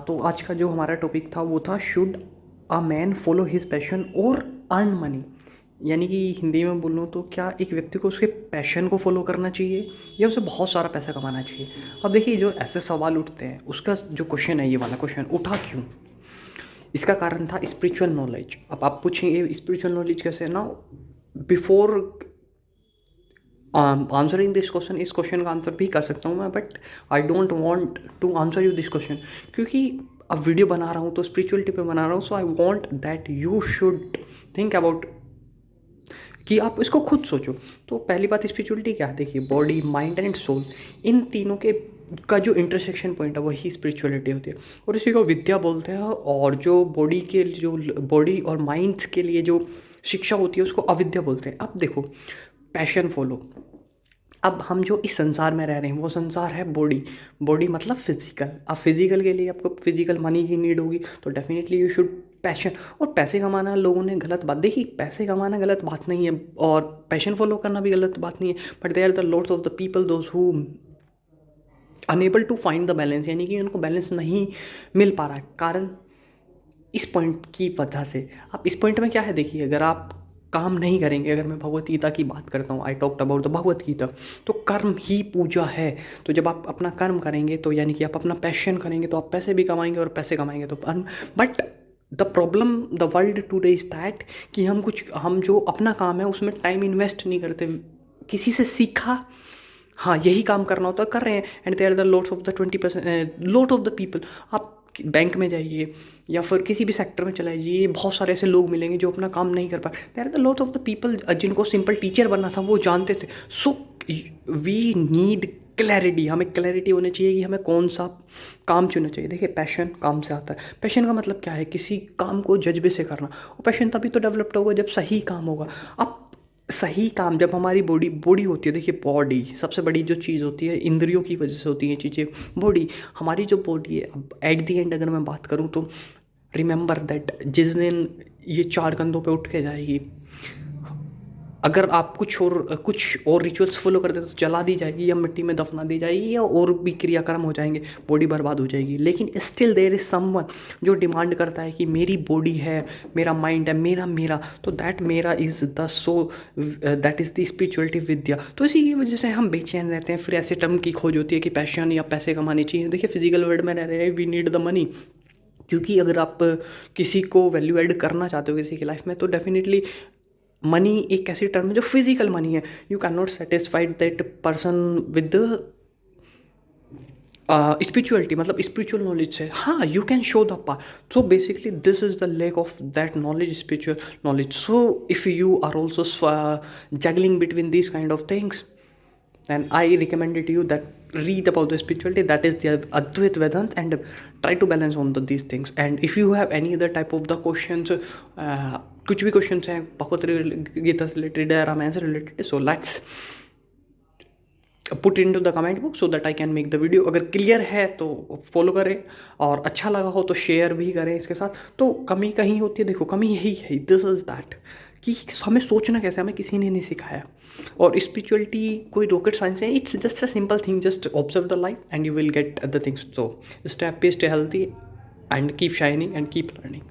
तो आज का जो हमारा टॉपिक था वो था, should a man follow his passion और अर्न मनी। यानी कि हिंदी में बोलूँ तो क्या एक व्यक्ति को उसके पैशन को फॉलो करना चाहिए या उसे बहुत सारा पैसा कमाना चाहिए। अब देखिए, जो ऐसे सवाल उठते हैं उसका जो क्वेश्चन है, ये वाला क्वेश्चन उठा क्यों, इसका कारण था स्पिरिचुअल नॉलेज। अब आप पूछेंगे स्पिरिचुअल नॉलेज कैसे ना। बिफोर आंसरिंग दिस क्वेश्चन, इस क्वेश्चन का आंसर भी कर सकता हूँ मैं, but I don't want to answer you this question, क्योंकि अब वीडियो बना रहा हूँ तो स्पिरिचुअलिटी पे बना रहा हूँ। So I want that you should think about, कि आप इसको खुद सोचो। तो पहली बात, स्पिरिचुअलिटी क्या है? देखिए, बॉडी, माइंड एंड सोल, इन तीनों के का जो इंटरसेक्शन पॉइंट है वही स्पिरिचुअलिटी होती है, और इसी को विद्या बोलते हैं। और जो बॉडी के, जो बॉडी और माइंड्स के लिए जो शिक्षा होती है उसको अविद्या बोलते हैं। अब देखो, पैशन फॉलो, अब हम जो इस संसार में रह रहे हैं वो संसार है बॉडी। बॉडी मतलब फिजिकल। अब फिजिकल के लिए आपको फिजिकल मनी की नीड होगी, तो डेफिनेटली यू शुड पैशन। और पैसे कमाना लोगों ने गलत बात देखी, पैसे कमाना गलत बात नहीं है और पैशन फॉलो करना भी गलत बात नहीं है, but they are the lots of the people those who unable to find the balance, यानी कि उनको बैलेंस नहीं मिल पा रहा है। कारण इस पॉइंट की वजह से, आप इस पॉइंट में क्या है, देखिए, अगर आप काम नहीं करेंगे, अगर मैं भगवत गीता की बात करता हूँ, I talked about the Bhagavad Gita, तो कर्म ही पूजा है। तो जब आप अपना कर्म करेंगे तो यानी कि आप अपना पैशन करेंगे तो आप पैसे भी कमाएंगे, और पैसे कमाएंगे तो earn. But the problem the world today is that कि हम जो अपना काम है उसमें टाइम इन्वेस्ट नहीं करते। किसी से सीखा, हाँ यही काम करना होता है, कर रहे हैं, and they are the lots of the 20%, lot of the people. आप बैंक में जाइए या फिर किसी भी सेक्टर में चले जाइए, बहुत सारे ऐसे लोग मिलेंगे जो अपना काम नहीं कर पाए। They are the lot of the people जिनको सिंपल टीचर बनना था वो जानते थे। सो वी नीड क्लैरिटी, हमें क्लैरिटी होनी चाहिए कि हमें कौन सा काम चुनना चाहिए। देखिए, पैशन काम से आता है। पैशन का मतलब क्या है? किसी काम को जज्बे से करना। और पैशन तभी तो डेवलप्ड होगा जब सही काम होगा। अब सही काम, जब हमारी बॉडी होती है, देखिए बॉडी सबसे बड़ी जो चीज़ होती है, इंद्रियों की वजह से होती हैं चीज़ें। बॉडी, हमारी जो बॉडी है, अब एट दी एंड अगर मैं बात करूँ तो रिमेंबर दैट जिस दिन ये चार कंधों पे उठ के जाएगी, अगर आप कुछ और रिचुअल्स फॉलो करते तो जला दी जाएगी या मिट्टी में दफना दी जाएगी या और भी क्रियाक्रम हो जाएंगे, बॉडी बर्बाद हो जाएगी। लेकिन स्टिल देयर इज समवन जो डिमांड करता है कि मेरी बॉडी है, मेरा माइंड है, मेरा तो दैट मेरा is the so, that is the spirituality विद्या। तो इसी की वजह से हम बेचैन रहते हैं। फिर ऐसे टर्म की खोज होती है कि पैशन या पैसे कमाने चाहिए। देखिए, फिजिकल वर्ल्ड में रह रहे हैं, वी नीड द मनी, क्योंकि अगर आप किसी को वैल्यू ऐड करना चाहते हो किसी की लाइफ में, तो डेफिनेटली मनी एक ऐसी टर्म है जो फिजिकल मनी है। You can not satisfied that person with spirituality, मतलब स्पिरिचुअल नॉलेज से। हाँ, you can show the path. So basically this is the lack of that knowledge, spiritual knowledge. So if you are also juggling between these kind of things, and I recommended you that read about the spirituality, that is the Advait Vedant, and try to balance on these things. And if you have any other type of the questions, कुछ भी questions हैं भगवत गीता से related या रामायण से related, so let's put in to the comment book so that I can make the video. अगर clear है तो follow करें, और अच्छा लगा हो तो शेयर भी करें इसके साथ। तो कमी कहीं होती है, देखो कमी यही है, दिस इज दैट, कि हमें सोचना कैसे, हमें किसी ने नहीं सिखाया। और स्पिरिचुअलिटी कोई रॉकेट साइंस है, it's just a simple thing, just observe the life and you will get the things. So stay happy, stay healthy, and keep shining and keep learning.